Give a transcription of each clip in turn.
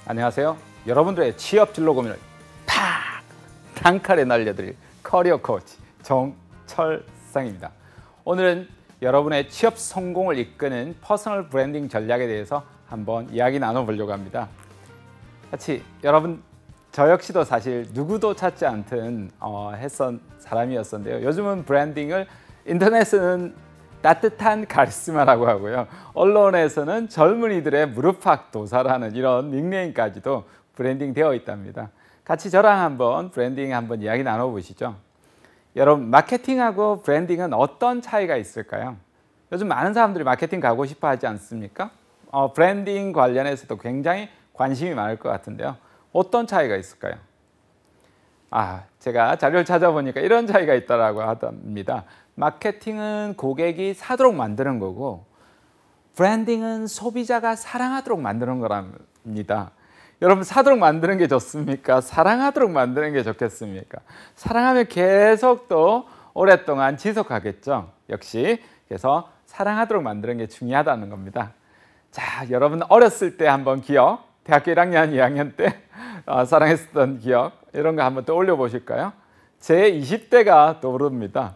안녕하세요. 여러분들의 취업 진로 고민을 팍! 단칼에 날려드릴 커리어 코치 정철상입니다. 오늘은 여러분의 취업 성공을 이끄는 퍼스널 브랜딩 전략에 대해서 한번 이야기 나눠보려고 합니다. 같이 여러분, 저 역시도 사실 누구도 찾지 않던 했던 사람이었었는데요. 요즘은 브랜딩을 인터넷에서는 따뜻한 카리스마라고 하고요. 언론에서는 젊은이들의 무릎팍 도사라는 이런 닉네임까지도 브랜딩 되어 있답니다. 같이 저랑 한번 브랜딩 한번 이야기 나눠보시죠. 여러분, 마케팅하고 브랜딩은 어떤 차이가 있을까요? 요즘 많은 사람들이 마케팅 가고 싶어 하지 않습니까? 브랜딩 관련해서도 굉장히 관심이 많을 것 같은데요. 어떤 차이가 있을까요? 제가 자료를 찾아보니까 이런 차이가 있다고 하답니다. 마케팅은 고객이 사도록 만드는 거고, 브랜딩은 소비자가 사랑하도록 만드는 거랍니다. 여러분, 사도록 만드는 게 좋습니까? 사랑하도록 만드는 게 좋겠습니까? 사랑하면 계속 또 오랫동안 지속하겠죠. 역시 그래서 사랑하도록 만드는 게 중요하다는 겁니다. 자, 여러분 어렸을 때 한번 기억, 대학교 1학년, 2학년 때 사랑했었던 기억, 이런 거 한번 떠올려 보실까요? 제 20대가 떠오릅니다.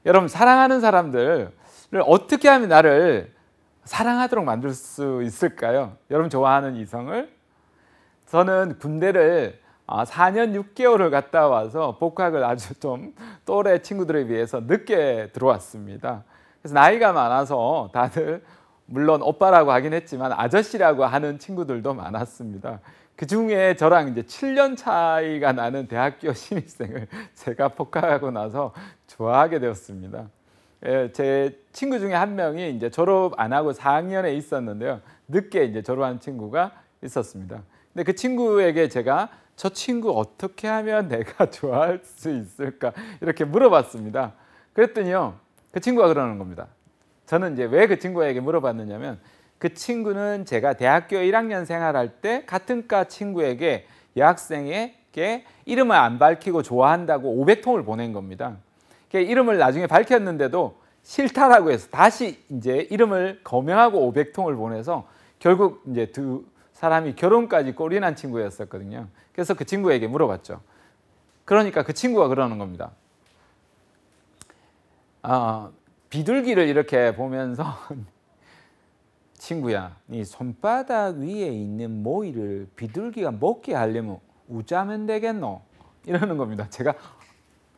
여러분, 사랑하는 사람들을 어떻게 하면 나를 사랑하도록 만들 수 있을까요? 여러분 좋아하는 이성을? 저는 군대를 4년 6개월을 갔다 와서 복학을 아주 좀 또래 친구들에 비해서 늦게 들어왔습니다. 그래서 나이가 많아서 다들 물론 오빠라고 하긴 했지만 아저씨라고 하는 친구들도 많았습니다. 그 중에 저랑 이제 7년 차이가 나는 대학교 신입생을 제가 복학하고 나서 좋아하게 되었습니다. 제 친구 중에 한 명이 이제 졸업 안 하고 4학년에 있었는데요. 늦게 이제 졸업한 친구가 있었습니다. 근데 그 친구에게 제가 저 친구 어떻게 하면 내가 좋아할 수 있을까 이렇게 물어봤습니다. 그랬더니요, 그 친구가 그러는 겁니다. 저는 이제 왜 그 친구에게 물어봤느냐면, 그 친구는 제가 대학교 1학년 생활할 때 같은 과 친구에게 여학생에게 이름을 안 밝히고 좋아한다고 500통을 보낸 겁니다. 이름을 나중에 밝혔는데도 싫다라고 해서 다시 이제 이름을 거명하고 500통을 보내서 결국 이제 두 사람이 결혼까지 꼴이난 친구였었거든요. 그래서 그 친구에게 물어봤죠. 그러니까 그 친구가 그러는 겁니다. 비둘기를 이렇게 보면서 친구야, 네 손바닥 위에 있는 모이를 비둘기가 먹게 하려면 우짜면 되겠노? 이러는 겁니다. 제가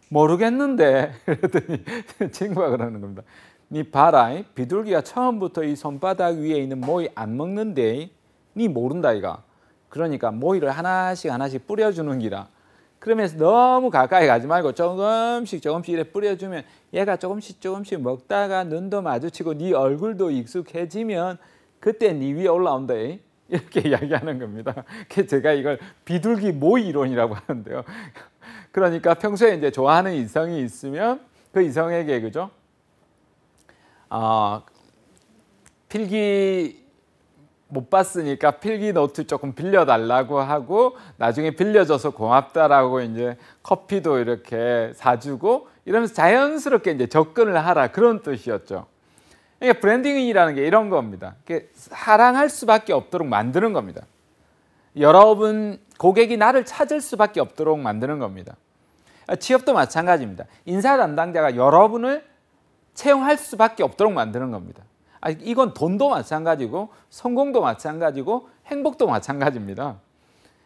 모르겠는데 그랬더니 친구가 그러는 겁니다. 네 봐라, 비둘기가 처음부터 이 손바닥 위에 있는 모이 안 먹는데 네 모른다 이가. 그러니까 모이를 하나씩 뿌려주는 기라. 그러면서 너무 가까이 가지 말고 조금씩 이렇게 뿌려주면 얘가 조금씩 먹다가 눈도 마주치고 네 얼굴도 익숙해지면 그때 네 위에 올라온다 이렇게 이야기하는 겁니다. 제가 이걸 비둘기 모이 이론이라고 하는데요. 그러니까 평소에 이제 좋아하는 이성이 있으면 그 이성에게 그죠? 필기 못 봤으니까 필기 노트 조금 빌려달라고 하고 나중에 빌려줘서 고맙다라고 이제 커피도 이렇게 사주고 이러면서 자연스럽게 이제 접근을 하라, 그런 뜻이었죠. 그러니까 브랜딩이라는 게 이런 겁니다. 사랑할 수밖에 없도록 만드는 겁니다. 여러분 고객이 나를 찾을 수밖에 없도록 만드는 겁니다. 취업도 마찬가지입니다. 인사 담당자가 여러분을 채용할 수밖에 없도록 만드는 겁니다. 이건 돈도 마찬가지고 성공도 마찬가지고 행복도 마찬가지입니다.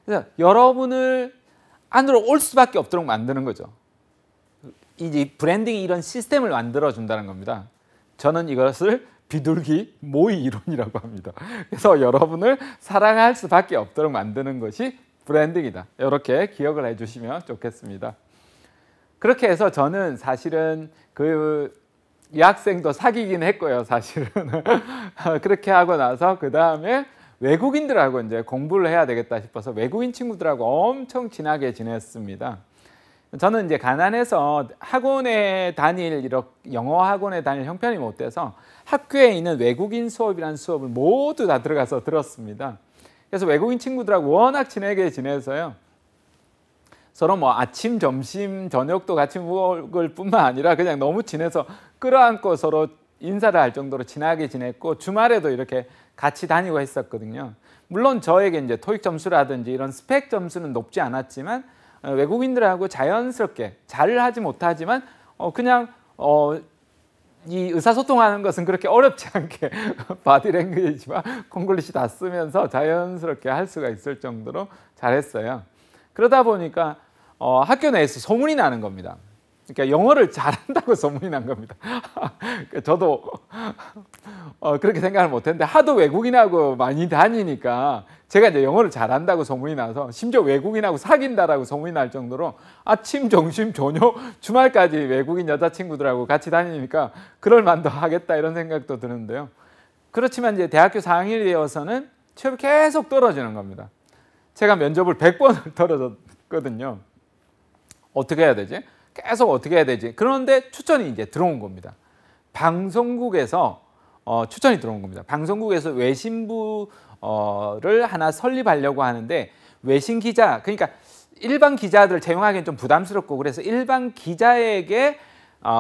그래서 여러분을 안으로 올 수밖에 없도록 만드는 거죠. 이제 브랜딩이 이런 시스템을 만들어 준다는 겁니다. 저는 이것을 비둘기 모의 이론이라고 합니다. 그래서 여러분을 사랑할 수밖에 없도록 만드는 것이 브랜딩이다. 이렇게 기억을 해주시면 좋겠습니다. 그렇게 해서 저는 사실은 이 학생도 사귀긴 했고요, 사실은. 그렇게 하고 나서 그 다음에 외국인들하고 이제 공부를 해야 되겠다 싶어서 외국인 친구들하고 엄청 친하게 지냈습니다. 저는 이제 가난해서 영어 학원에 다닐 형편이 못 돼서 학교에 있는 외국인 수업이라는 수업을 모두 다 들어가서 들었습니다. 그래서 외국인 친구들하고 워낙 친하게 지내서요. 서로 뭐 아침, 점심, 저녁도 같이 먹을 뿐만 아니라 그냥 너무 친해서 끌어안고 서로 인사를 할 정도로 친하게 지냈고, 주말에도 이렇게 같이 다니고 했었거든요. 물론 저에게 이제 토익 점수라든지 이런 스펙 점수는 높지 않았지만 외국인들하고 자연스럽게 잘 하지 못하지만 그냥 이 의사소통하는 것은 그렇게 어렵지 않게 바디랭귀지와 콩글리시 다 쓰면서 자연스럽게 할 수가 있을 정도로 잘했어요. 그러다 보니까 학교 내에서 소문이 나는 겁니다. 그러니까 영어를 잘한다고 소문이 난 겁니다. 저도 그렇게 생각을 못했는데 하도 외국인하고 많이 다니니까 제가 이제 영어를 잘한다고 소문이 나서 심지어 외국인하고 사귄다라고 소문이 날 정도로 아침, 점심, 저녁, 주말까지 외국인 여자친구들하고 같이 다니니까 그럴 만도 하겠다 이런 생각도 드는데요. 그렇지만 이제 대학교 4학년이 되어서는 취업이 계속 떨어지는 겁니다. 제가 면접을 100번을 떨어졌거든요. 어떻게 해야 되지? 계속 어떻게 해야 되지? 그런데 추천이 이제 들어온 겁니다. 방송국에서 추천이 들어온 겁니다. 방송국에서 외신부를 하나 설립하려고 하는데 외신 기자, 그러니까 일반 기자들을 채용하기는 좀 부담스럽고 그래서 일반 기자에게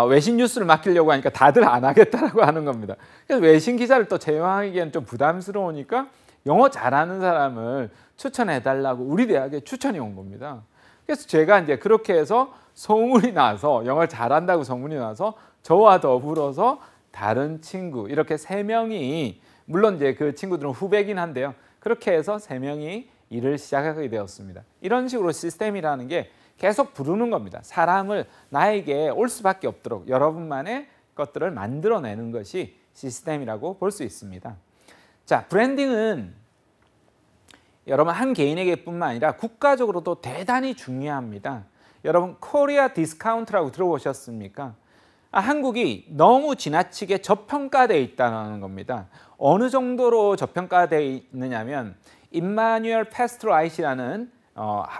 외신 뉴스를 맡기려고 하니까 다들 안 하겠다라고 하는 겁니다. 그래서 외신 기자를 또 채용하기에는 좀 부담스러우니까 영어 잘하는 사람을 추천해달라고 우리 대학에 추천이 온 겁니다. 그래서 제가 이제 그렇게 해서 소문이 나서 영어를 잘한다고 소문이 나서 저와 더불어서 다른 친구 이렇게 3명이 물론 이제 그 친구들은 후배긴 한데요. 그렇게 해서 3명이 일을 시작하게 되었습니다. 이런 식으로 시스템이라는 게 계속 부르는 겁니다. 사람을 나에게 올 수밖에 없도록 여러분만의 것들을 만들어내는 것이 시스템이라고 볼 수 있습니다. 자, 브랜딩은 여러분 한 개인에게뿐만 아니라 국가적으로도 대단히 중요합니다. 여러분 코리아 디스카운트라고 들어보셨습니까? 한국이 너무 지나치게 저평가되어 있다는 겁니다. 어느 정도로 저평가되어 있느냐면 임마뉴엘 패스트라이시라는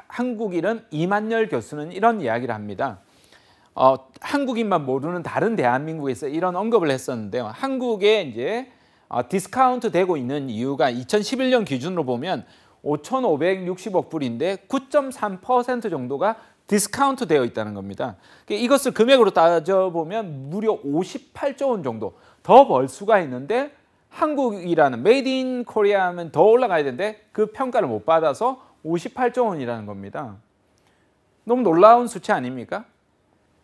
한국 이름 이만열 교수는 이런 이야기를 합니다. 한국인만 모르는 다른 대한민국에서 이런 언급을 했었는데요. 한국에 이제 디스카운트 되고 있는 이유가 2011년 기준으로 보면 5,560억 불인데 9.3% 정도가 디스카운트 되어 있다는 겁니다. 이것을 금액으로 따져보면 무려 58조 원 정도 더 벌 수가 있는데 한국이라는 메이드 인 코리아 하면 더 올라가야 되는데 그 평가를 못 받아서 58조 원이라는 겁니다. 너무 놀라운 수치 아닙니까?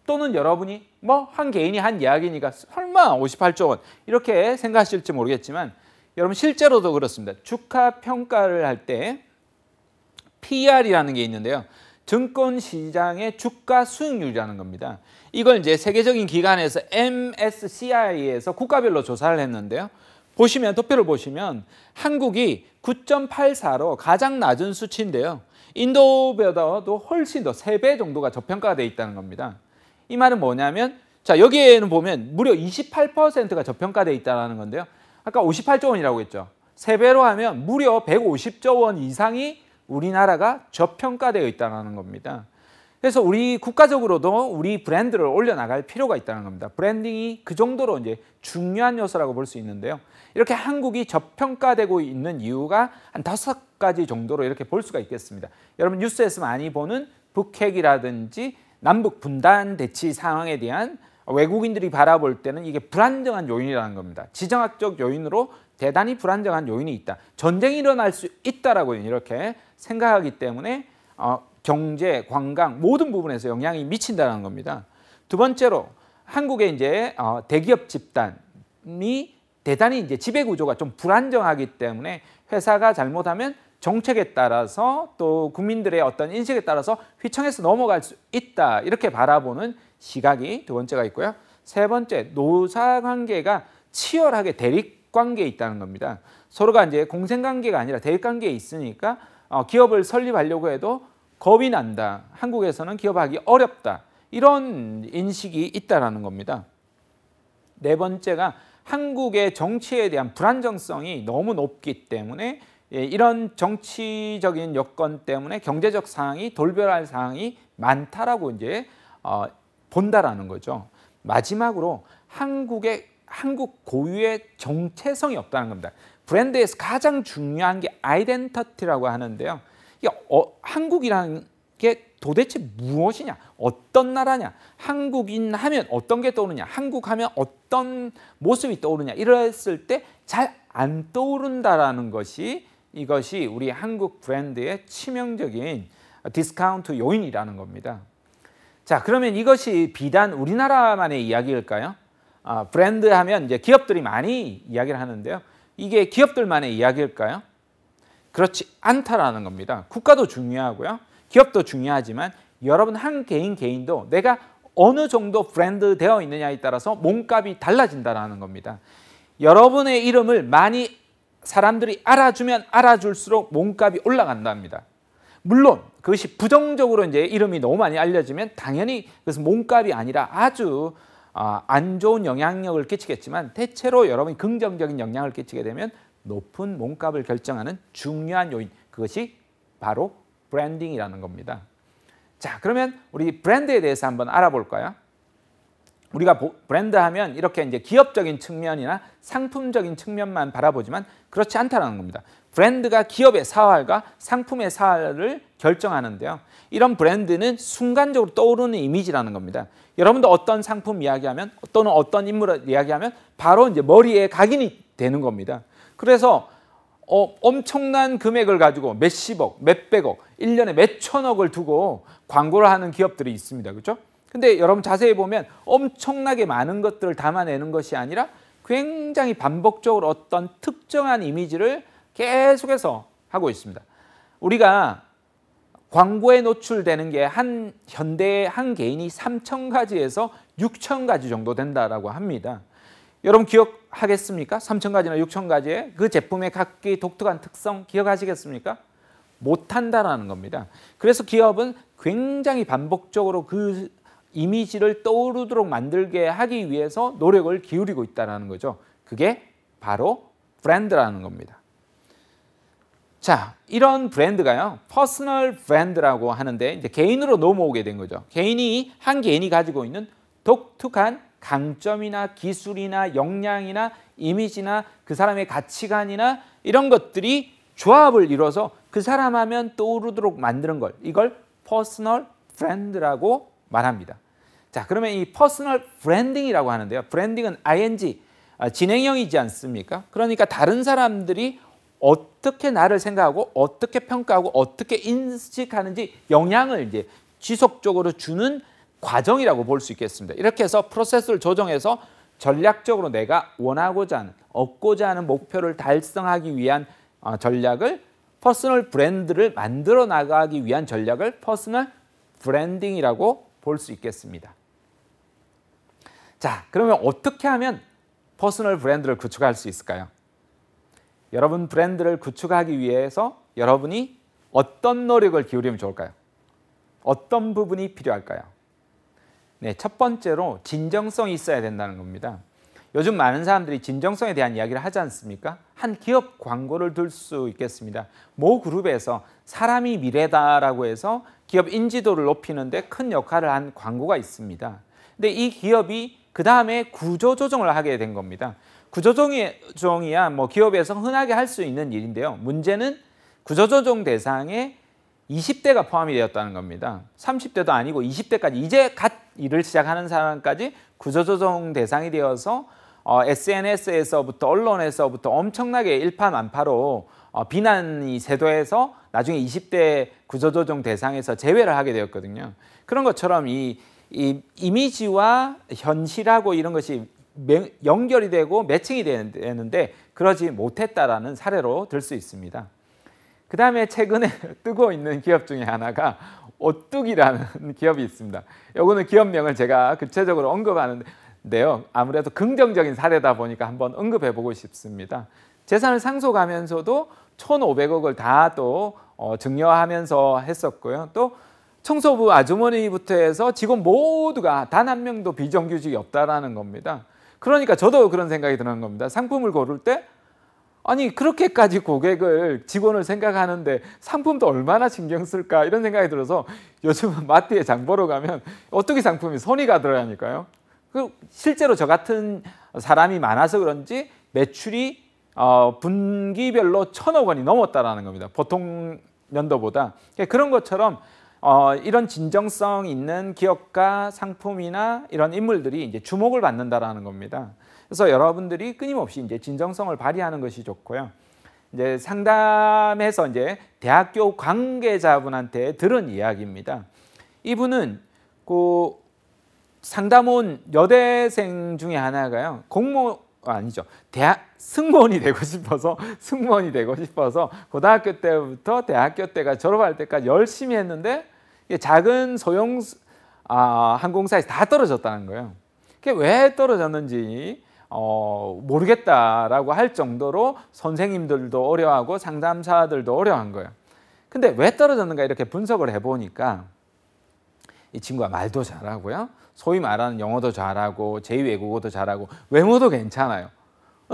또는 여러분이 뭐 한 개인이 한 이야기니까 설마 58조 원 이렇게 생각하실지 모르겠지만 여러분 실제로도 그렇습니다. 주가 평가를 할 때 PER이라는 게 있는데요. 증권시장의 주가 수익률이라는 겁니다. 이걸 이제 세계적인 기관에서 MSCI에서 국가별로 조사를 했는데요. 보시면 도표를 보시면 한국이 9.84로 가장 낮은 수치인데요. 인도보다도 훨씬 더 3배 정도가 저평가가 되어 있다는 겁니다. 이 말은 뭐냐면 자 여기에는 보면 무려 28%가 저평가되어 있다는 건데요. 아까 58조 원이라고 했죠. 3배로 하면 무려 150조 원 이상이 우리나라가 저평가되어 있다는 겁니다. 그래서 우리 국가적으로도 우리 브랜드를 올려나갈 필요가 있다는 겁니다. 브랜딩이 그 정도로 이제 중요한 요소라고 볼 수 있는데요. 이렇게 한국이 저평가되고 있는 이유가 한 5가지 정도로 이렇게 볼 수가 있겠습니다. 여러분 뉴스에서 많이 보는 북핵이라든지 남북 분단 대치 상황에 대한 외국인들이 바라볼 때는 이게 불안정한 요인이라는 겁니다. 지정학적 요인으로 대단히 불안정한 요인이 있다. 전쟁이 일어날 수 있다라고 이렇게 생각하기 때문에 경제, 관광 모든 부분에서 영향이 미친다는 겁니다. 두 번째로 한국의 이제 대기업 집단이 대단히 이제 지배 구조가 좀 불안정하기 때문에 회사가 잘못하면 정책에 따라서 또 국민들의 어떤 인식에 따라서 휘청해서 넘어갈 수 있다 이렇게 바라보는 시각이 두 번째가 있고요. 세 번째 노사 관계가 치열하게 대립 관계에 있다는 겁니다. 서로가 이제 공생 관계가 아니라 대립 관계에 있으니까 기업을 설립하려고 해도 겁이 난다. 한국에서는 기업하기 어렵다. 이런 인식이 있다는 겁니다. 네 번째가 한국의 정치에 대한 불안정성이 너무 높기 때문에 이런 정치적인 여건 때문에 경제적 상황이 돌변할 상황이 많다라고 이제 본다라는 거죠. 마지막으로 한국 고유의 정체성이 없다는 겁니다. 브랜드에서 가장 중요한 게 아이덴티티라고 하는데요. 이게 한국이라는 게 도대체 무엇이냐? 어떤 나라냐? 한국인 하면 어떤 게 떠오르냐? 한국 하면 어떤 모습이 떠오르냐? 이랬을 때 잘 안 떠오른다라는 것이 이것이 우리 한국 브랜드의 치명적인 디스카운트 요인이라는 겁니다. 자, 그러면 이것이 비단 우리나라만의 이야기일까요? 브랜드 하면 이제 기업들이 많이 이야기를 하는데요. 이게 기업들만의 이야기일까요? 그렇지 않다라는 겁니다. 국가도 중요하고요. 기업도 중요하지만 여러분 한 개인도 내가 어느 정도 브랜드 되어 있느냐에 따라서 몸값이 달라진다는 겁니다. 여러분의 이름을 많이 사람들이 알아주면 알아줄수록 몸값이 올라간답니다. 물론 그것이 부정적으로 이제 이름이 너무 많이 알려지면 당연히 그것은 몸값이 아니라 아주 안 좋은 영향력을 끼치겠지만 대체로 여러분이 긍정적인 영향을 끼치게 되면 높은 몸값을 결정하는 중요한 요인, 그것이 바로 브랜딩이라는 겁니다. 자, 그러면 우리 브랜드에 대해서 한번 알아볼까요? 우리가 브랜드 하면 이렇게 이제 기업적인 측면이나 상품적인 측면만 바라보지만 그렇지 않다는 겁니다. 브랜드가 기업의 사활과 상품의 사활을 결정하는데요. 이런 브랜드는 순간적으로 떠오르는 이미지라는 겁니다. 여러분도 어떤 상품 이야기하면 또는 어떤 인물을 이야기하면 바로 이제 머리에 각인이 되는 겁니다. 그래서 엄청난 금액을 가지고 몇십억, 몇백억, 1년에 몇천억을 두고 광고를 하는 기업들이 있습니다. 그렇죠? 근데 여러분 자세히 보면 엄청나게 많은 것들을 담아내는 것이 아니라 굉장히 반복적으로 어떤 특정한 이미지를 계속해서 하고 있습니다. 우리가 광고에 노출되는 게 현대의 한 개인이 3,000가지에서 6,000가지 정도 된다라고 합니다. 여러분 기억하겠습니까? 3,000가지나 6,000가지의 그 제품의 각기 독특한 특성 기억하시겠습니까? 못한다라는 겁니다. 그래서 기업은 굉장히 반복적으로 그 이미지를 떠오르도록 만들게 하기 위해서 노력을 기울이고 있다는 거죠. 그게 바로 브랜드라는 겁니다. 자, 이런 브랜드가요, 퍼스널 브랜드라고 하는데 이제 개인으로 넘어오게 된 거죠. 한 개인이 가지고 있는 독특한 강점이나 기술이나 역량이나 이미지나 그 사람의 가치관이나 이런 것들이 조합을 이뤄서 그 사람 하면 떠오르도록 만드는 걸, 이걸 퍼스널 브랜드라고 말합니다. 자, 그러면 이 퍼스널 브랜딩이라고 하는데요. 브랜딩은 ing, 진행형이지 않습니까? 그러니까 다른 사람들이 어떻게 나를 생각하고 어떻게 평가하고 어떻게 인식하는지 영향을 이제 지속적으로 주는 과정이라고 볼 수 있겠습니다. 이렇게 해서 프로세스를 조정해서 전략적으로 내가 원하고자 하는, 얻고자 하는 목표를 달성하기 위한 전략을, 퍼스널 브랜드를 만들어 나가기 위한 전략을 퍼스널 브랜딩이라고 볼 수 있겠습니다. 자, 그러면 어떻게 하면 퍼스널 브랜드를 구축할 수 있을까요? 여러분 브랜드를 구축하기 위해서 여러분이 어떤 노력을 기울이면 좋을까요? 어떤 부분이 필요할까요? 네, 첫 번째로 진정성이 있어야 된다는 겁니다. 요즘 많은 사람들이 진정성에 대한 이야기를 하지 않습니까? 한 기업 광고를 들 수 있겠습니다. 모 그룹에서 사람이 미래다라고 해서 기업 인지도를 높이는 데 큰 역할을 한 광고가 있습니다. 근데 이 기업이 그 다음에 구조조정을 하게 된 겁니다. 구조조정이야 뭐 기업에서 흔하게 할 수 있는 일인데요. 문제는 구조조정 대상에 20대가 포함이 되었다는 겁니다. 30대도 아니고 20대까지 이제 갓 일을 시작하는 사람까지 구조조정 대상이 되어서 SNS에서부터 언론에서부터 엄청나게 일파만파로 비난이 쇄도해서 나중에 20대 구조조정 대상에서 제외를 하게 되었거든요. 그런 것처럼 이 이미지와 현실하고 이런 것이 연결이 되고 매칭이 되는데 그러지 못했다라는 사례로 들 수 있습니다. 그 다음에 최근에 뜨고 있는 기업 중에 하나가 오뚜기라는 기업이 있습니다. 요거는 기업명을 제가 구체적으로 언급하는데요. 아무래도 긍정적인 사례다 보니까 한번 언급해보고 싶습니다. 재산을 상속하면서도 1,500억을 다 또 증여하면서 했었고요. 또 청소부 아주머니부터 해서 직원 모두가 단 한 명도 비정규직이 없다라는 겁니다. 그러니까 저도 그런 생각이 드는 겁니다. 상품을 고를 때 아니 그렇게까지 고객을 직원을 생각하는데 상품도 얼마나 신경 쓸까 이런 생각이 들어서 요즘은 마트에 장 보러 가면 오뚜기 상품이 손이 가더라니까요. 실제로 저 같은 사람이 많아서 그런지 매출이 분기별로 1,000억 원이 넘었다라는 겁니다. 보통 연도보다. 그런 것처럼 이런 진정성 있는 기업가 상품이나 이런 인물들이 이제 주목을 받는다라는 겁니다. 그래서 여러분들이 끊임없이 이제 진정성을 발휘하는 것이 좋고요. 이제 상담해서 이제 대학교 관계자분한테 들은 이야기입니다. 이분은 그 상담 온 여대생 중에 하나가요. 대학 승무원이 되고 싶어서 고등학교 때부터 대학교 때가 졸업할 때까지 열심히 했는데 작은 소형 항공사에서 다 떨어졌다는 거예요. 그게 왜 떨어졌는지 모르겠다라고 할 정도로 선생님들도 어려워하고 상담사들도 어려워한 거예요. 근데 왜 떨어졌는가 이렇게 분석을 해보니까 이 친구가 말도 잘하고요. 소위 말하는 영어도 잘하고 제2외국어도 잘하고 외모도 괜찮아요.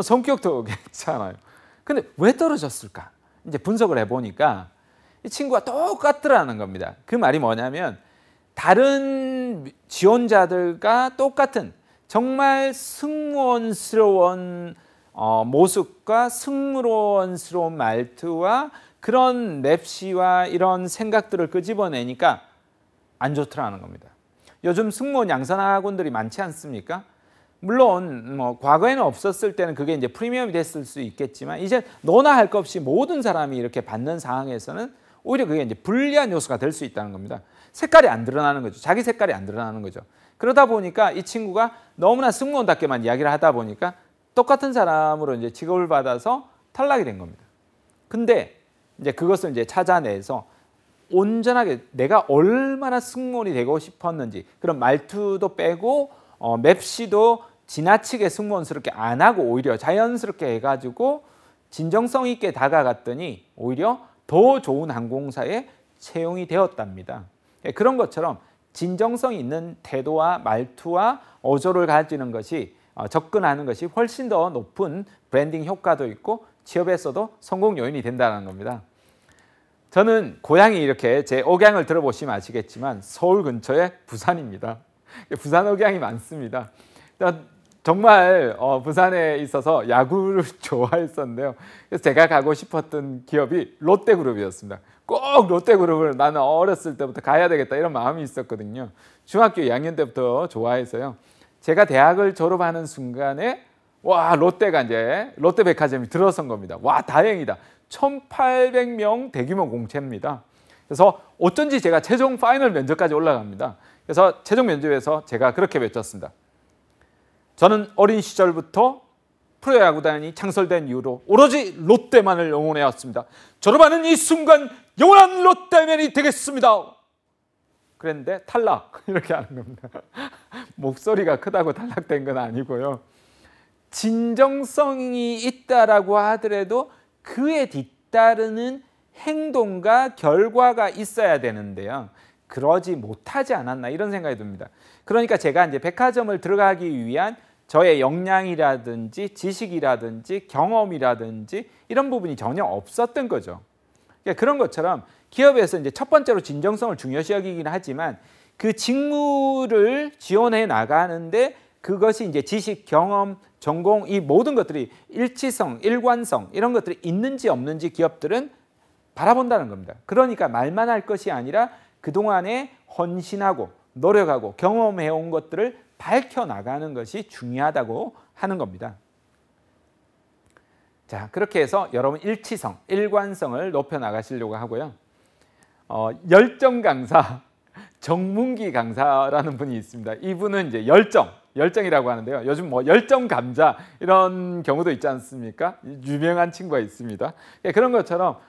성격도 괜찮아요. 근데 왜 떨어졌을까? 이제 분석을 해보니까 이 친구가 똑같더라는 겁니다. 그 말이 뭐냐면 다른 지원자들과 똑같은 정말 승무원스러운 모습과 승무원스러운 말투와 그런 랩시와 이런 생각들을 끄집어내니까 안 좋더라는 겁니다. 요즘 승무원 양산학원들이 많지 않습니까? 물론 뭐 과거에는 없었을 때는 그게 이제 프리미엄이 됐을 수 있겠지만 이제 너나 할 것 없이 모든 사람이 이렇게 받는 상황에서는 오히려 그게 이제 불리한 요소가 될 수 있다는 겁니다. 색깔이 안 드러나는 거죠. 자기 색깔이 안 드러나는 거죠. 그러다 보니까 이 친구가 너무나 승무원답게만 이야기를 하다 보니까 똑같은 사람으로 이제 취급을 받아서 탈락이 된 겁니다. 근데 이제 그것을 이제 찾아내서 온전하게 내가 얼마나 승무원이 되고 싶었는지 그런 말투도 빼고 맵시도 지나치게 승무원스럽게 안 하고 오히려 자연스럽게 해가지고 진정성 있게 다가갔더니 오히려 더 좋은 항공사에 채용이 되었답니다. 그런 것처럼 진정성 있는 태도와 말투와 어조를 가지는 것이 접근하는 것이 훨씬 더 높은 브랜딩 효과도 있고 취업에서도 성공 요인이 된다는 겁니다. 저는 고향이 이렇게 제 억양을 들어보시면 아시겠지만 서울 근처에 부산입니다. 부산 억양이 많습니다. 정말 부산에 있어서 야구를 좋아했었는데요. 그래서 제가 가고 싶었던 기업이 롯데그룹이었습니다. 꼭 롯데그룹을 나는 어렸을 때부터 가야 되겠다 이런 마음이 있었거든요. 중학교 2학년 때부터 좋아해서요. 제가 대학을 졸업하는 순간에 와 롯데가 이제 롯데백화점이 들어선 겁니다. 와 다행이다. 1,800명 대규모 공채입니다. 그래서 어쩐지 제가 최종 파이널 면접까지 올라갑니다. 그래서 최종 면접에서 제가 그렇게 외쳤습니다. 저는 어린 시절부터 프로야구단이 창설된 이후로 오로지 롯데만을 응원해왔습니다. 졸업하는 이 순간 영원한 롯데맨이 되겠습니다. 그랬는데 탈락 이렇게 하는 겁니다. 목소리가 크다고 탈락된 건 아니고요. 진정성이 있다라고 하더라도 그에 뒤따르는 행동과 결과가 있어야 되는데요. 그러지 못하지 않았나 이런 생각이 듭니다. 그러니까 제가 이제 백화점을 들어가기 위한 저의 역량이라든지 지식이라든지 경험이라든지 이런 부분이 전혀 없었던 거죠. 그러니까 그런 것처럼 기업에서 이제 첫 번째로 진정성을 중요시 여기긴 하지만 그 직무를 지원해 나가는데 그것이 이제 지식, 경험, 전공 이 모든 것들이 일치성, 일관성 이런 것들이 있는지 없는지 기업들은 바라본다는 겁니다. 그러니까 말만 할 것이 아니라 그동안에 헌신하고 노력하고 경험해온 것들을 밝혀나가는 것이 중요하다고 하는 겁니다. 자, 그렇게 해서 여러분 일치성, 일관성을 높여나가시려고 하고요. 열정 강사, 정문기 강사라는 분이 있습니다. 이분은 이제 열정이라고 하는데요. 요즘 뭐 열정 감자 이런 경우도 있지 않습니까? 유명한 친구가 있습니다. 그런 것처럼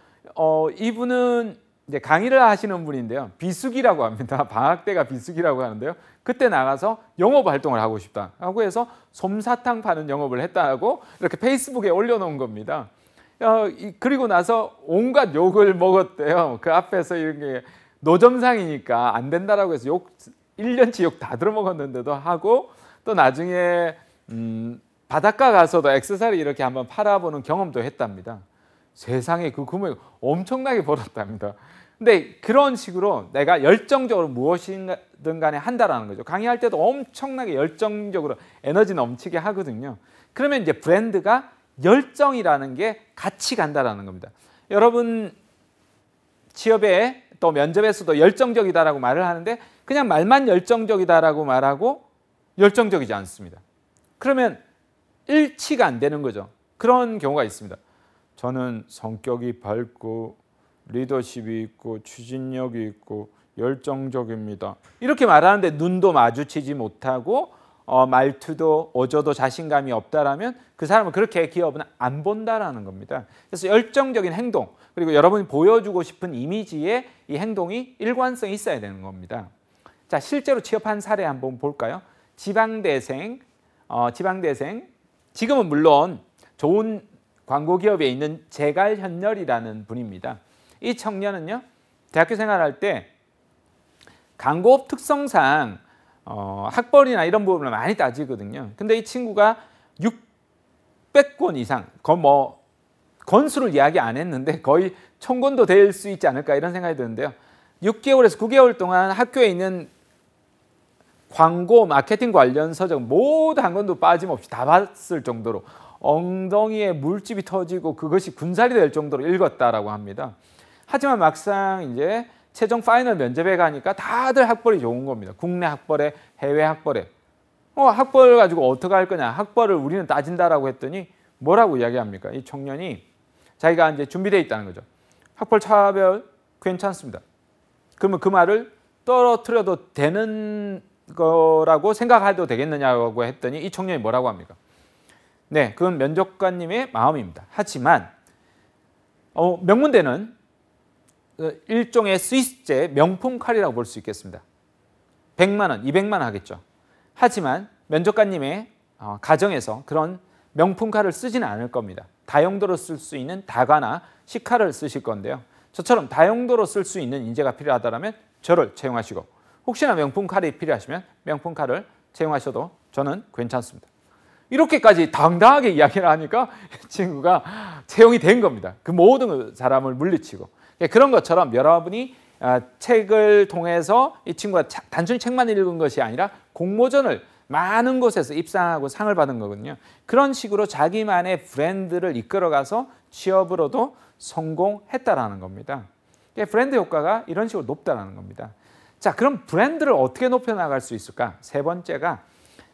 이분은 이제 강의를 하시는 분인데요. 비수기라고 합니다. 방학 때가 비수기라고 하는데요. 그때 나가서 영업 활동을 하고 싶다 하고 해서 솜사탕 파는 영업을 했다고 이렇게 페이스북에 올려놓은 겁니다. 그리고 나서 온갖 욕을 먹었대요. 그 앞에서 이렇게 노점상이니까 안 된다라고 해서 1년치 욕 다 들어먹었는데도 하고 또 나중에 바닷가 가서도 액세서리 이렇게 한번 팔아보는 경험도 했답니다. 세상에 그 금액 엄청나게 벌었답니다. 근데 그런 식으로 내가 열정적으로 무엇이든 간에 한다라는 거죠. 강의할 때도 엄청나게 열정적으로 에너지 넘치게 하거든요. 그러면 이제 브랜드가 열정이라는 게 같이 간다라는 겁니다. 여러분 취업에 또 면접에서도 열정적이다라고 말을 하는데 그냥 말만 열정적이다라고 말하고 열정적이지 않습니다. 그러면 일치가 안 되는 거죠. 그런 경우가 있습니다. 저는 성격이 밝고 리더십이 있고 추진력이 있고 열정적입니다. 이렇게 말하는데 눈도 마주치지 못하고 말투도 어조도 자신감이 없다라면 그 사람은 그렇게 기업은 안 본다라는 겁니다. 그래서 열정적인 행동 그리고 여러분이 보여주고 싶은 이미지의 이 행동이 일관성이 있어야 되는 겁니다. 자, 실제로 취업한 사례 한번 볼까요? 지방대생 지금은 물론 좋은 광고 기업에 있는 제갈현렬이라는 분입니다. 이 청년은요 대학교 생활할 때 광고업 특성상 학벌이나 이런 부분을 많이 따지거든요. 근데 이 친구가 600권 이상, 권수를 이야기 안 했는데 거의 1000권도 될 수 있지 않을까 이런 생각이 드는데요. 6개월에서 9개월 동안 학교에 있는 광고, 마케팅 관련 서적 모두 한 권도 빠짐없이 다 봤을 정도로 엉덩이에 물집이 터지고 그것이 군살이 될 정도로 읽었다라고 합니다. 하지만 막상 이제 최종 파이널 면접에 가니까 다들 학벌이 좋은 겁니다. 국내 학벌에 해외 학벌에. 학벌 가지고 어떻게 할 거냐. 학벌을 우리는 따진다라고 했더니 뭐라고 이야기합니까? 이 청년이 자기가 이제 준비되어 있다는 거죠. 학벌 차별 괜찮습니다. 그러면 그 말을 떨어뜨려도 되는 거라고 생각해도 되겠느냐고 했더니 이 청년이 뭐라고 합니까? 네, 그건 면접관님의 마음입니다. 하지만 명문대는 일종의 스위스제 명품 칼이라고 볼 수 있겠습니다. 100만 원, 200만 원 하겠죠. 하지만 면접관님의 가정에서 그런 명품 칼을 쓰지는 않을 겁니다. 다용도로 쓸 수 있는 다가나 시칼을 쓰실 건데요. 저처럼 다용도로 쓸 수 있는 인재가 필요하다면 저를 채용하시고 혹시나 명품 칼이 필요하시면 명품 칼을 채용하셔도 저는 괜찮습니다. 이렇게까지 당당하게 이야기를 하니까 이 친구가 채용이 된 겁니다. 그 모든 사람을 물리치고. 그런 것처럼 여러분이 책을 통해서 이 친구가 단순히 책만 읽은 것이 아니라 공모전을 많은 곳에서 입상하고 상을 받은 거거든요. 그런 식으로 자기만의 브랜드를 이끌어가서 취업으로도 성공했다라는 겁니다. 브랜드 효과가 이런 식으로 높다라는 겁니다. 자, 그럼 브랜드를 어떻게 높여나갈 수 있을까? 세 번째가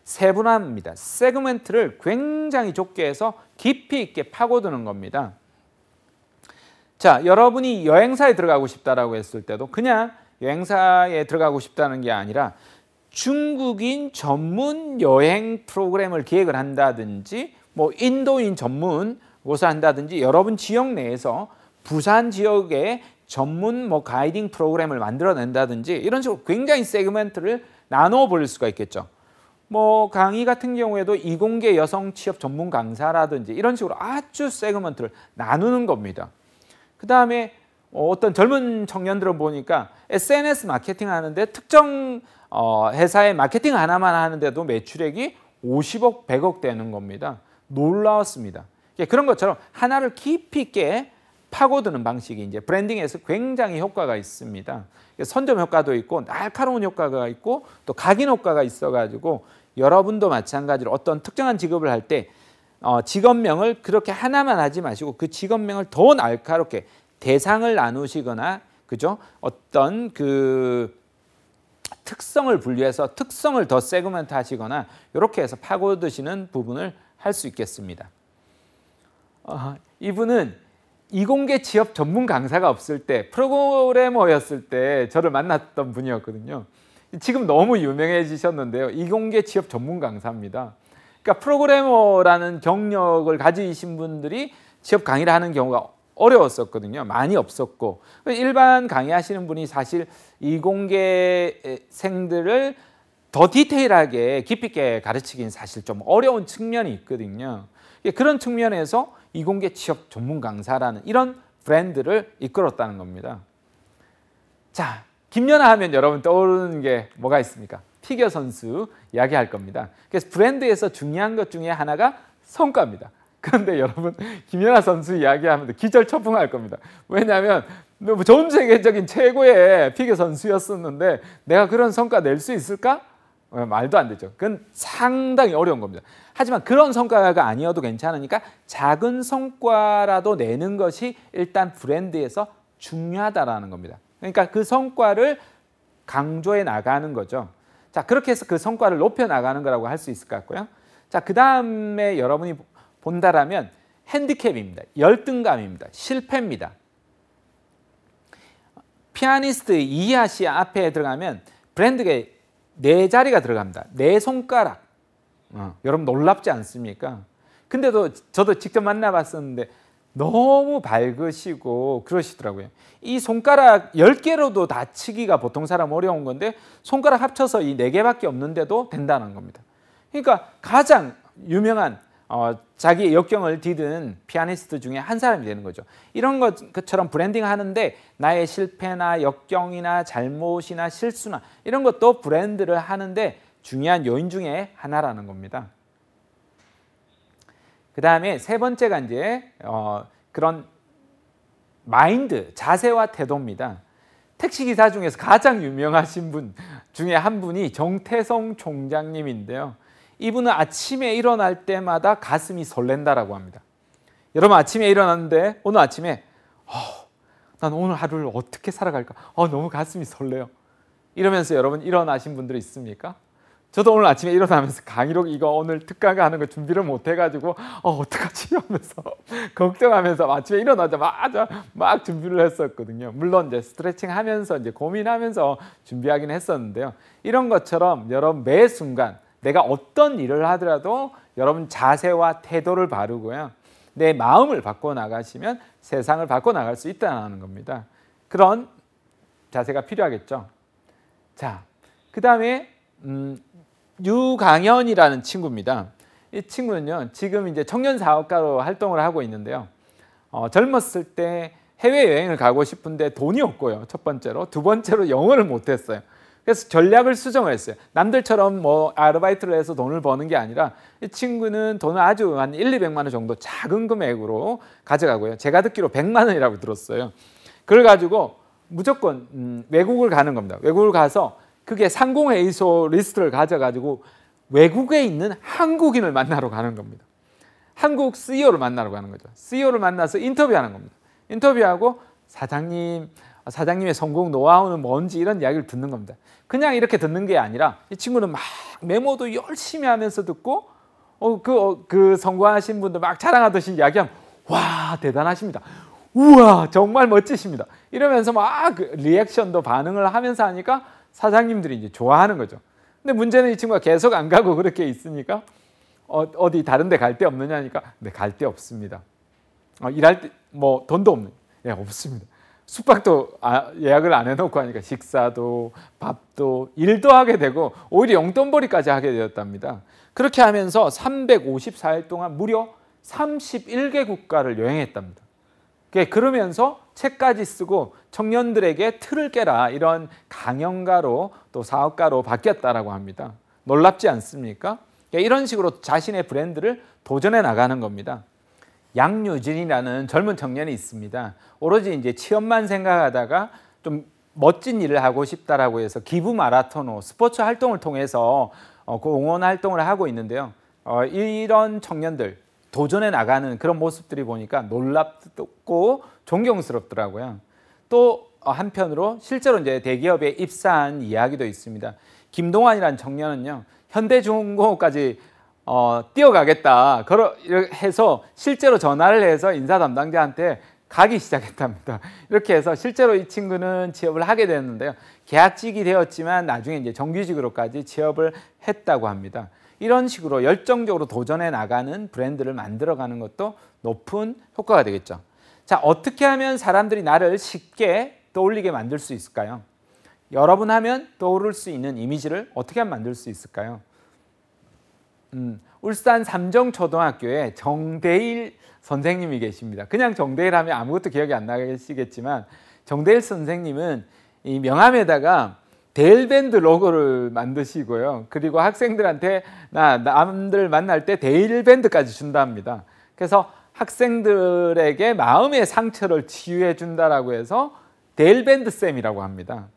세분화입니다. 세그멘트를 굉장히 좁게 해서 깊이 있게 파고드는 겁니다. 자, 여러분이 여행사에 들어가고 싶다라고 했을 때도 그냥 여행사에 들어가고 싶다는 게 아니라 중국인 전문 여행 프로그램을 기획을 한다든지 인도인 전문 곳을 한다든지 여러분 지역 내에서 부산 지역에 전문 가이딩 프로그램을 만들어낸다든지 이런 식으로 굉장히 세그멘트를 나눠 버릴 수가 있겠죠. 강의 같은 경우에도 이공계 여성 취업 전문 강사라든지 이런 식으로 아주 세그멘트를 나누는 겁니다. 그 다음에 어떤 젊은 청년들은 보니까 SNS 마케팅 하는데 특정 회사의 마케팅 하나만 하는데도 매출액이 50억, 100억 되는 겁니다. 놀라웠습니다. 그런 것처럼 하나를 깊이 있게 파고드는 방식이 이제 브랜딩에서 굉장히 효과가 있습니다. 선점 효과도 있고 날카로운 효과가 있고 또 각인 효과가 있어가지고 여러분도 마찬가지로 어떤 특정한 직업을 할 때 직업명을 그렇게 하나만 하지 마시고 그 직업명을 더 날카롭게 대상을 나누시거나 그죠? 어떤 그 특성을 분류해서 특성을 더 세그먼트 하시거나 이렇게 해서 파고드시는 부분을 할 수 있겠습니다. 이분은 이공계 취업 전문 강사가 없을 때 프로그래머였을 때 저를 만났던 분이었거든요. 지금 너무 유명해지셨는데요. 이공계 취업 전문 강사입니다. 그러니까 프로그래머라는 경력을 가지신 분들이 취업 강의를 하는 경우가 어려웠었거든요. 많이 없었고 일반 강의하시는 분이 사실 이공계생들을 더 디테일하게 깊이 있게 가르치기는 사실 좀 어려운 측면이 있거든요. 그런 측면에서 이공계 취업 전문 강사라는 이런 브랜드를 이끌었다는 겁니다. 자, 김연아 하면 여러분 떠오르는 게 뭐가 있습니까? 피겨 선수 이야기할 겁니다. 그래서 브랜드에서 중요한 것 중에 하나가 성과입니다. 그런데 여러분 김연아 선수 이야기하면 기절초풍할 겁니다. 왜냐하면 전 세계적인 최고의 피겨 선수였었는데 내가 그런 성과 낼 수 있을까? 말도 안 되죠. 그건 상당히 어려운 겁니다. 하지만 그런 성과가 아니어도 괜찮으니까 작은 성과라도 내는 것이 일단 브랜드에서 중요하다라는 겁니다. 그러니까 그 성과를 강조해 나가는 거죠. 자, 그렇게 해서 그 성과를 높여 나가는 거라고 할 수 있을 것 같고요. 자, 그 다음에 여러분이 본다라면 핸디캡입니다. 열등감입니다. 실패입니다. 피아니스트 이하 씨 앞에 들어가면 브랜드가 4자리가 들어갑니다. 4손가락. 여러분 놀랍지 않습니까? 근데도 저도 직접 만나봤었는데 너무 밝으시고 그러시더라고요. 이 손가락 10개로도 다 치기가 보통 사람 어려운 건데 손가락 합쳐서 이 4개밖에 없는데도 된다는 겁니다. 그러니까 가장 유명한 자기의 역경을 디딘 피아니스트 중에 한 사람이 되는 거죠. 이런 것처럼 브랜딩 하는데 나의 실패나 역경이나 잘못이나 실수나 이런 것도 브랜드를 하는데 중요한 요인 중에 하나라는 겁니다. 그 다음에 세 번째가 이제 그런 마인드, 자세와 태도입니다. 택시기사 중에서 가장 유명하신 분 중에 한 분이 정태성 총장님인데요. 이분은 아침에 일어날 때마다 가슴이 설렌다라고 합니다. 여러분 아침에 일어났는데 오늘 아침에 난 오늘 하루를 어떻게 살아갈까? 너무 가슴이 설레요. 이러면서 여러분 일어나신 분들 있습니까? 저도 오늘 아침에 일어나면서 강의록 이거 오늘 특강 하는 거 준비를 못 해가지고 어떡하지 하면서 걱정하면서 아침에 일어나자마자 막 준비를 했었거든요. 물론 이제 스트레칭 하면서 이제 고민하면서 준비하긴 했었는데요. 이런 것처럼 여러분 매 순간 내가 어떤 일을 하더라도 여러분 자세와 태도를 바르고요. 내 마음을 바꿔 나가시면 세상을 바꿔 나갈 수 있다는 겁니다. 그런 자세가 필요하겠죠. 자, 그 다음에 유강현이라는 친구입니다. 이 친구는요, 지금 이제 청년 사업가로 활동을 하고 있는데요. 젊었을 때 해외여행을 가고 싶은데 돈이 없고요. 첫 번째로. 두 번째로 영어를 못했어요. 그래서 전략을 수정을 했어요. 남들처럼 뭐 아르바이트를 해서 돈을 버는 게 아니라 이 친구는 돈을 아주 한 1,200만 원 정도 작은 금액으로 가져가고요. 제가 듣기로 100만 원이라고 들었어요. 그걸 가지고 무조건 외국을 가는 겁니다. 외국을 가서 그게 상공회의소 리스트를 가져가지고 외국에 있는 한국인을 만나러 가는 겁니다. 한국 CEO를 만나러 가는 거죠. CEO를 만나서 인터뷰하는 겁니다. 인터뷰하고 사장님의 성공 노하우는 뭔지 이런 이야기를 듣는 겁니다. 그냥 이렇게 듣는 게 아니라 이 친구는 막 메모도 열심히 하면서 듣고 그 성공하신 분들 막 자랑하듯이 이야기하면 와 대단하십니다. 우와 정말 멋지십니다. 이러면서 막 리액션도 반응을 하면서 하니까 사장님들이 이제 좋아하는 거죠. 근데 문제는 이 친구가 계속 안 가고 그렇게 있으니까 어디 다른 데 갈 데 없느냐니까 네, 갈 데 없습니다. 일할 때 뭐 돈도 없는 예, 없습니다. 숙박도 예약을 안 해놓고 하니까 식사도 밥도 일도 하게 되고 오히려 용돈벌이까지 하게 되었답니다. 그렇게 하면서 354일 동안 무려 31개 국가를 여행했답니다. 그러면서 책까지 쓰고 청년들에게 틀을 깨라 이런 강연가로 또 사업가로 바뀌었다라고 합니다. 놀랍지 않습니까? 이런 식으로 자신의 브랜드를 도전해 나가는 겁니다. 양유진이라는 젊은 청년이 있습니다. 오로지 이제 취업만 생각하다가 좀 멋진 일을 하고 싶다라고 해서 기부 마라톤 스포츠 활동을 통해서 공헌 활동을 하고 있는데요. 이런 청년들 도전해 나가는 그런 모습들이 보니까 놀랍고 존경스럽더라고요. 또 한편으로 실제로 이제 대기업에 입사한 이야기도 있습니다. 김동환이라는 청년은요, 현대중공업까지 뛰어가겠다 해서 실제로 전화를 해서 인사 담당자한테 가기 시작했답니다. 이렇게 해서 실제로 이 친구는 취업을 하게 됐는데요. 계약직이 되었지만 나중에 이제 정규직으로까지 취업을 했다고 합니다. 이런 식으로 열정적으로 도전해 나가는 브랜드를 만들어가는 것도 높은 효과가 되겠죠. 자, 어떻게 하면 사람들이 나를 쉽게 떠올리게 만들 수 있을까요? 여러분 하면 떠오를 수 있는 이미지를 어떻게 하면 만들 수 있을까요? 울산 삼정초등학교에 정대일 선생님이 계십니다. 그냥 정대일 하면 아무것도 기억이 안 나시겠지만 정대일 선생님은 이 명함에다가 데일밴드 로고를 만드시고요. 그리고 학생들한테 남들 만날 때 데일밴드까지 준답니다. 그래서 학생들에게 마음의 상처를 치유해 준다라고 해서 데일밴드 쌤이라고 합니다.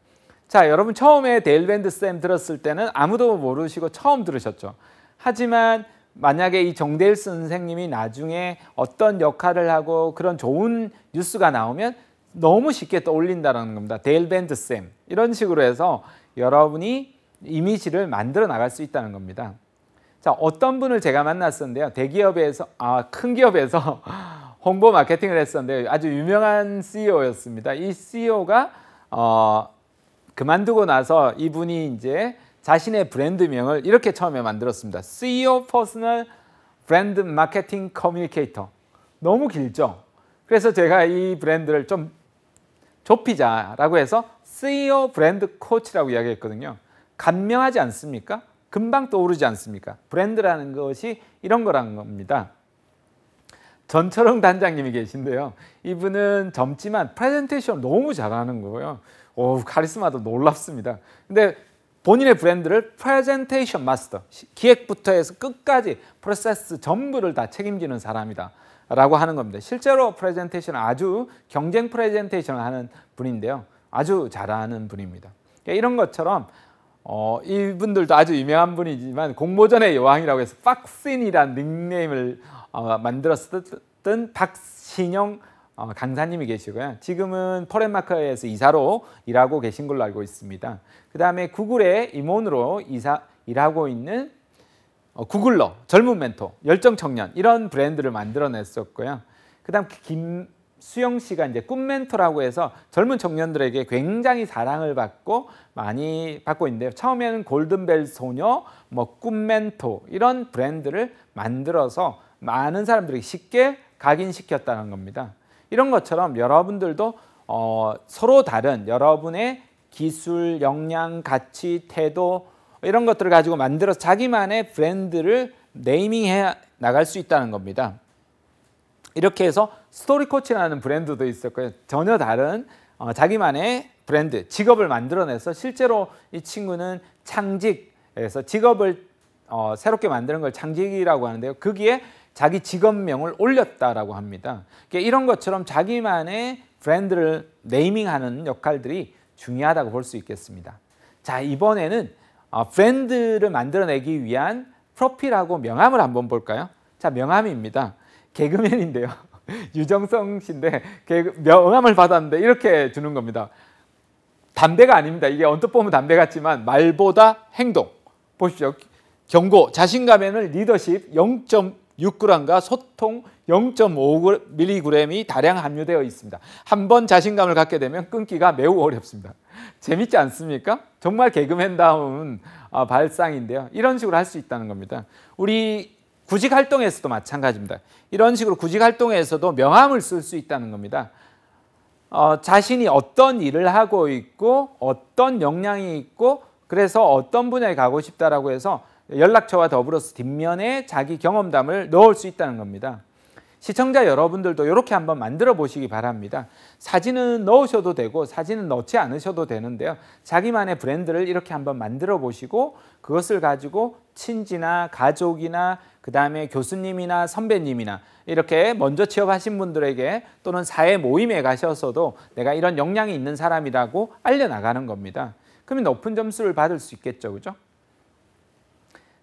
자, 여러분 처음에 데일밴드 쌤 들었을 때는 아무도 모르시고 처음 들으셨죠. 하지만 만약에 이 정대일 선생님이 나중에 어떤 역할을 하고 그런 좋은 뉴스가 나오면 너무 쉽게 떠올린다는 겁니다. 데일밴드 쌤. 이런 식으로 해서 여러분이 이미지를 만들어 나갈 수 있다는 겁니다. 자, 어떤 분을 제가 만났었는데요. 대기업에서, 큰 기업에서 홍보 마케팅을 했었는데 아주 유명한 CEO였습니다. 이 CEO가 그만두고 나서 이분이 이제 자신의 브랜드명을 이렇게 처음에 만들었습니다. CEO 퍼스널 브랜드 마케팅 커뮤니케이터. 너무 길죠? 그래서 제가 이 브랜드를 좀 좁히자라고 해서 CEO 브랜드 코치라고 이야기했거든요. 간명하지 않습니까? 금방 떠오르지 않습니까? 브랜드라는 것이 이런 거라는 겁니다. 전철웅 단장님이 계신데요. 이분은 젊지만 프레젠테이션 너무 잘하는 거예요. 카리스마도 놀랍습니다. 근데 본인의 브랜드를 프레젠테이션 마스터, 기획부터 해서 끝까지 프로세스 전부를 다 책임지는 사람이다 라고 하는 겁니다. 실제로 프레젠테이션은 아주 경쟁 프레젠테이션을 하는 분인데요. 아주 잘하는 분입니다. 이런 것처럼 이분들도 아주 유명한 분이지만 공모전의 여왕이라고 해서 박신이라는 닉네임을 만들었던 박신영 강사님이 계시고요. 지금은 포렌마크에서 이사로 일하고 계신 걸로 알고 있습니다. 그 다음에 구글의 임원으로 일하고 있는 구글러, 젊은 멘토, 열정 청년 이런 브랜드를 만들어냈었고요. 그 다음 김수영 씨가 이제 꿈 멘토라고 해서 젊은 청년들에게 굉장히 사랑을 받고 많이 받고 있는데요. 처음에는 골든벨 소녀, 꿈 멘토 이런 브랜드를 만들어서 많은 사람들에게 쉽게 각인시켰다는 겁니다. 이런 것처럼 여러분들도 서로 다른 여러분의 기술, 역량, 가치, 태도 이런 것들을 가지고 만들어서 자기만의 브랜드를 네이밍해 나갈 수 있다는 겁니다. 이렇게 해서 스토리 코치라는 브랜드도 있었고요. 전혀 다른 자기만의 브랜드, 직업을 만들어내서 실제로 이 친구는 창직에서 직업을 새롭게 만드는 걸 창직이라고 하는데요. 거기에 자기 직업명을 올렸다라고 합니다. 이런 것처럼 자기만의 브랜드를 네이밍하는 역할들이 중요하다고 볼 수 있겠습니다. 자, 이번에는 브랜드를 만들어내기 위한 프로필하고 명함을 한번 볼까요? 자, 명함입니다. 개그맨인데요. 유정성 씨인데 명함을 받았는데 이렇게 주는 겁니다. 담배가 아닙니다. 이게 언뜻 보면 담배 같지만 말보다 행동. 보십시오. 경고, 자신감에는 리더십 0.6g과 소통 0.5mg이 다량 함유되어 있습니다. 한번 자신감을 갖게 되면 끊기가 매우 어렵습니다. 재밌지 않습니까? 정말 개그맨다운 발상인데요. 이런 식으로 할 수 있다는 겁니다. 우리 구직 활동에서도 마찬가지입니다. 이런 식으로 구직 활동에서도 명함을 쓸 수 있다는 겁니다. 자신이 어떤 일을 하고 있고 어떤 역량이 있고 그래서 어떤 분야에 가고 싶다라고 해서 연락처와 더불어서 뒷면에 자기 경험담을 넣을 수 있다는 겁니다. 시청자 여러분들도 이렇게 한번 만들어 보시기 바랍니다. 사진은 넣으셔도 되고 사진은 넣지 않으셔도 되는데요. 자기만의 브랜드를 이렇게 한번 만들어 보시고 그것을 가지고 친지나 가족이나 그 다음에 교수님이나 선배님이나 이렇게 먼저 취업하신 분들에게 또는 사회 모임에 가셔서도 내가 이런 역량이 있는 사람이라고 알려나가는 겁니다. 그러면 높은 점수를 받을 수 있겠죠. 그죠?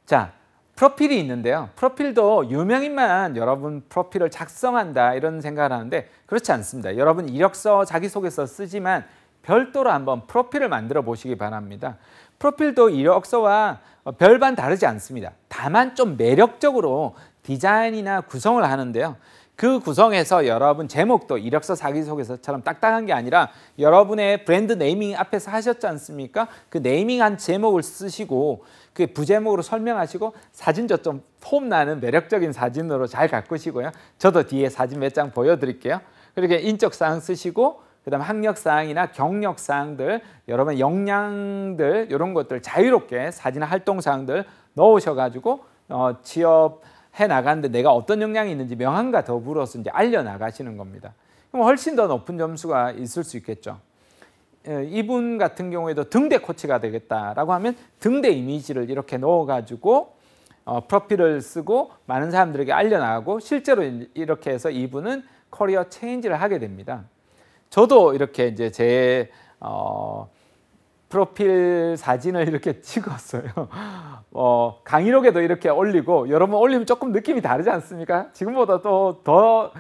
자, 프로필이 있는데요. 프로필도 유명인만 여러분 프로필을 작성한다 이런 생각을 하는데 그렇지 않습니다. 여러분 이력서, 자기소개서 쓰지만 별도로 한번 프로필을 만들어 보시기 바랍니다. 프로필도 이력서와 별반 다르지 않습니다. 다만 좀 매력적으로 디자인이나 구성을 하는데요. 그 구성에서 여러분 제목도 이력서, 자기소개서처럼 딱딱한 게 아니라 여러분의 브랜드 네이밍 앞에서 하셨지 않습니까? 그 네이밍한 제목을 쓰시고 그 부제목으로 설명하시고 사진도 좀 폼나는 매력적인 사진으로 잘 가꾸시고요. 저도 뒤에 사진 몇 장 보여드릴게요. 그렇게 인적사항 쓰시고 그다음 학력사항이나 경력사항들, 여러분의 역량들 이런 것들 자유롭게 사진 활동사항들 넣으셔가지고 취업해 나가는데 내가 어떤 역량이 있는지 명함과 더불어서 이제 알려나가시는 겁니다. 그럼 훨씬 더 높은 점수가 있을 수 있겠죠. 이분 같은 경우에도 등대 코치가 되겠다라고 하면 등대 이미지를 이렇게 넣어가지고 프로필을 쓰고 많은 사람들에게 알려나가고 실제로 이렇게 해서 이분은 커리어 체인지를 하게 됩니다. 저도 이렇게 이제 제 프로필 사진을 이렇게 찍었어요. 강의록에도 이렇게 올리고 여러분 올리면 조금 느낌이 다르지 않습니까? 지금보다 또 더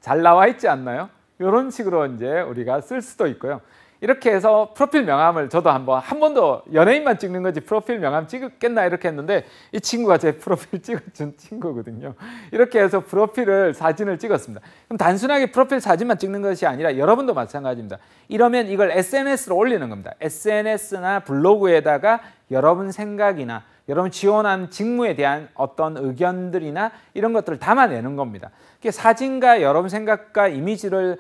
잘 나와 있지 않나요? 이런 식으로 이제 우리가 쓸 수도 있고요. 이렇게 해서 프로필 명함을 저도 한 번도 연예인만 찍는 거지 프로필 명함 찍겠나 이렇게 했는데 이 친구가 제 프로필 찍어준 친구거든요. 이렇게 해서 프로필을 사진을 찍었습니다. 그럼 단순하게 프로필 사진만 찍는 것이 아니라 여러분도 마찬가지입니다. 이러면 이걸 SNS로 올리는 겁니다. SNS나 블로그에다가 여러분 생각이나 여러분 지원한 직무에 대한 어떤 의견들이나 이런 것들을 담아내는 겁니다. 사진과 여러분 생각과 이미지를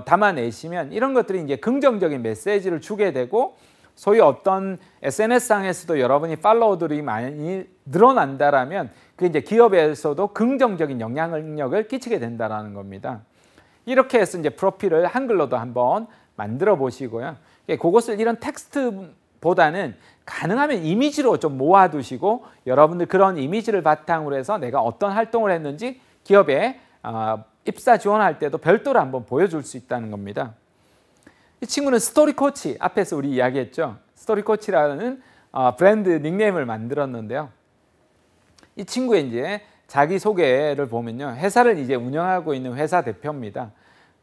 담아내시면 이런 것들이 이제 긍정적인 메시지를 주게 되고 소위 어떤 SNS상에서도 여러분이 팔로워들이 많이 늘어난다라면 그게 이제 기업에서도 긍정적인 영향력을 끼치게 된다라는 겁니다. 이렇게 해서 이제 프로필을 한글로도 한번 만들어 보시고요. 그것을 이런 텍스트보다는 가능하면 이미지로 좀 모아두시고 여러분들 그런 이미지를 바탕으로 해서 내가 어떤 활동을 했는지 기업에 입사 지원할 때도 별도로 한번 보여줄 수 있다는 겁니다. 이 친구는 스토리 코치, 앞에서 우리 이야기했죠. 스토리 코치라는 브랜드 닉네임을 만들었는데요. 이 친구의 이제 자기소개를 보면요. 회사를 이제 운영하고 있는 회사 대표입니다.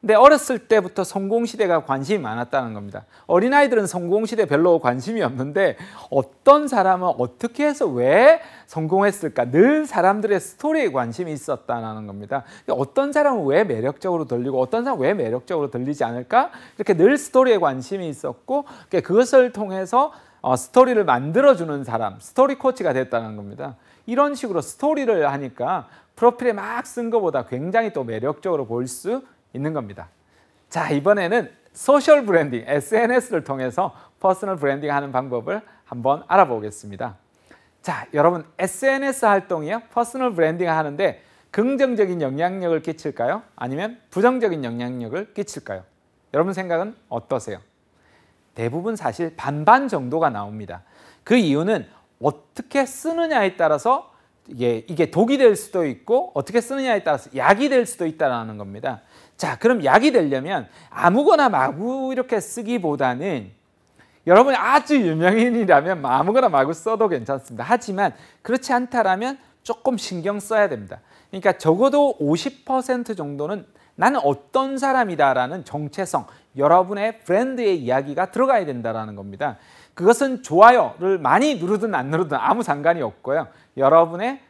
근데 어렸을 때부터 성공시대가 관심이 많았다는 겁니다. 어린아이들은 성공시대 별로 관심이 없는데 어떤 사람은 어떻게 해서 왜 성공했을까? 늘 사람들의 스토리에 관심이 있었다는 겁니다. 어떤 사람은 왜 매력적으로 들리고 어떤 사람은 왜 매력적으로 들리지 않을까? 이렇게 늘 스토리에 관심이 있었고 그것을 통해서 스토리를 만들어주는 사람, 스토리 코치가 됐다는 겁니다. 이런 식으로 스토리를 하니까 프로필에 막 쓴 것보다 굉장히 또 매력적으로 보일 수 있는 겁니다. 자, 이번에는 소셜 브랜딩, SNS를 통해서 퍼스널 브랜딩 하는 방법을 한번 알아보겠습니다. 자, 여러분 SNS 활동이요. 퍼스널 브랜딩 하는데 긍정적인 영향력을 끼칠까요? 아니면 부정적인 영향력을 끼칠까요? 여러분 생각은 어떠세요? 대부분 사실 반반 정도가 나옵니다. 그 이유는 어떻게 쓰느냐에 따라서 이게 독이 될 수도 있고 어떻게 쓰느냐에 따라서 약이 될 수도 있다는 겁니다. 자, 그럼 약이 되려면 아무거나 마구 이렇게 쓰기보다는 여러분이 아주 유명인이라면 아무거나 마구 써도 괜찮습니다. 하지만 그렇지 않다라면 조금 신경 써야 됩니다. 그러니까 적어도 50% 정도는 나는 어떤 사람이다라는 정체성, 여러분의 브랜드의 이야기가 들어가야 된다는 겁니다. 그것은 좋아요를 많이 누르든 안 누르든 아무 상관이 없고요. 여러분의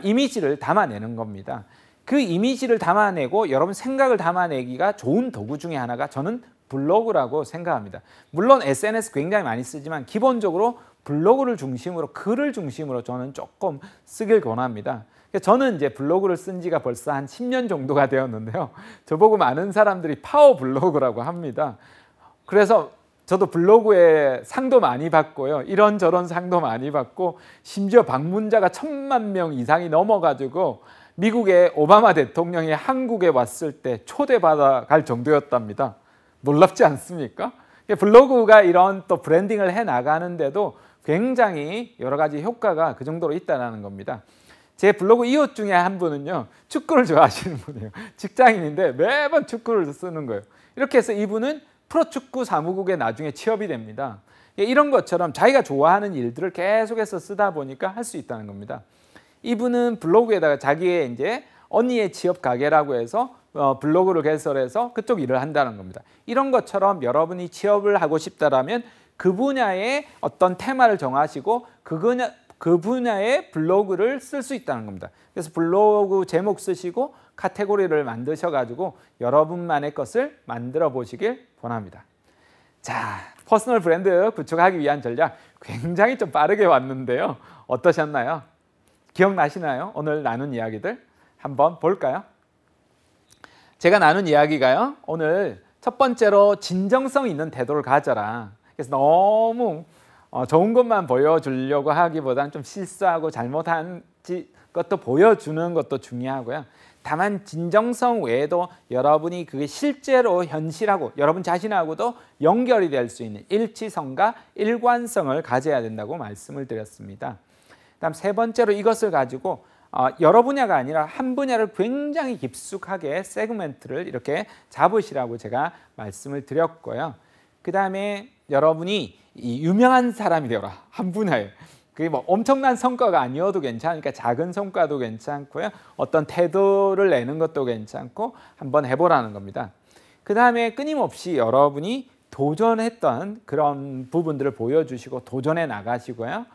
이미지를 담아내는 겁니다. 그 이미지를 담아내고 여러분 생각을 담아내기가 좋은 도구 중에 하나가 저는 블로그라고 생각합니다. 물론 SNS 굉장히 많이 쓰지만 기본적으로 블로그를 중심으로 글을 중심으로 저는 조금 쓰길 권합니다. 저는 이제 블로그를 쓴 지가 벌써 한 10년 정도가 되었는데요. 저보고 많은 사람들이 파워 블로그라고 합니다. 그래서 저도 블로그에 상도 많이 받고요. 이런저런 상도 많이 받고 심지어 방문자가 1000만 명 이상이 넘어가지고 미국의 오바마 대통령이 한국에 왔을 때 초대받아 갈 정도였답니다. 놀랍지 않습니까? 블로그가 이런 또 브랜딩을 해 나가는데도 굉장히 여러 가지 효과가 그 정도로 있다는 겁니다. 제 블로그 이웃 중에 한 분은요. 축구를 좋아하시는 분이에요. 직장인인데 매번 축구를 쓰는 거예요. 이렇게 해서 이분은 프로축구 사무국에 나중에 취업이 됩니다. 이런 것처럼 자기가 좋아하는 일들을 계속해서 쓰다 보니까 할 수 있다는 겁니다. 이분은 블로그에다가 자기의 이제 언니의 취업 가게라고 해서 블로그를 개설해서 그쪽 일을 한다는 겁니다. 이런 것처럼 여러분이 취업을 하고 싶다라면 그 분야의 어떤 테마를 정하시고 그 분야의 블로그를 쓸 수 있다는 겁니다. 그래서 블로그 제목 쓰시고 카테고리를 만드셔가지고 여러분만의 것을 만들어 보시길 권합니다. 자, 퍼스널 브랜드 구축하기 위한 전략 굉장히 좀 빠르게 왔는데요. 어떠셨나요? 기억나시나요? 오늘 나눈 이야기들 한번 볼까요? 제가 나눈 이야기가요. 오늘 첫 번째로 진정성 있는 태도를 가져라. 그래서 너무 좋은 것만 보여주려고 하기보다는 좀 실수하고 잘못한 것도 보여주는 것도 중요하고요. 다만 진정성 외에도 여러분이 그게 실제로 현실하고 여러분 자신하고도 연결이 될 수 있는 일치성과 일관성을 가져야 된다고 말씀을 드렸습니다. 다음 세 번째로 이것을 가지고 여러 분야가 아니라 한 분야를 굉장히 깊숙하게 세그멘트를 이렇게 잡으시라고 제가 말씀을 드렸고요. 그 다음에 여러분이 이 유명한 사람이 되어라. 한 분야에. 그게 뭐 엄청난 성과가 아니어도 괜찮으니까 작은 성과도 괜찮고요. 어떤 태도를 내는 것도 괜찮고 한번 해보라는 겁니다. 그 다음에 끊임없이 여러분이 도전했던 그런 부분들을 보여주시고 도전해 나가시고요.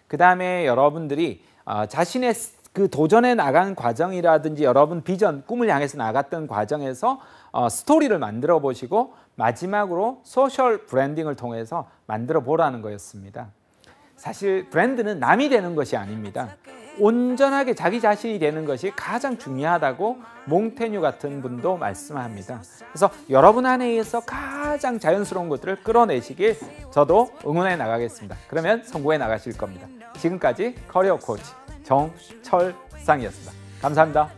그 다음에 여러분들이 자신의 그 도전해 나간 과정이라든지 여러분 비전, 꿈을 향해서 나갔던 과정에서 스토리를 만들어 보시고 마지막으로 소셜 브랜딩을 통해서 만들어 보라는 거였습니다. 사실 브랜드는 남이 되는 것이 아닙니다. 온전하게 자기 자신이 되는 것이 가장 중요하다고 몽테뉴 같은 분도 말씀합니다. 그래서 여러분 안에서 가장 자연스러운 것들을 끌어내시길 저도 응원해 나가겠습니다. 그러면 성공해 나가실 겁니다. 지금까지 커리어 코치 정철상이었습니다. 감사합니다.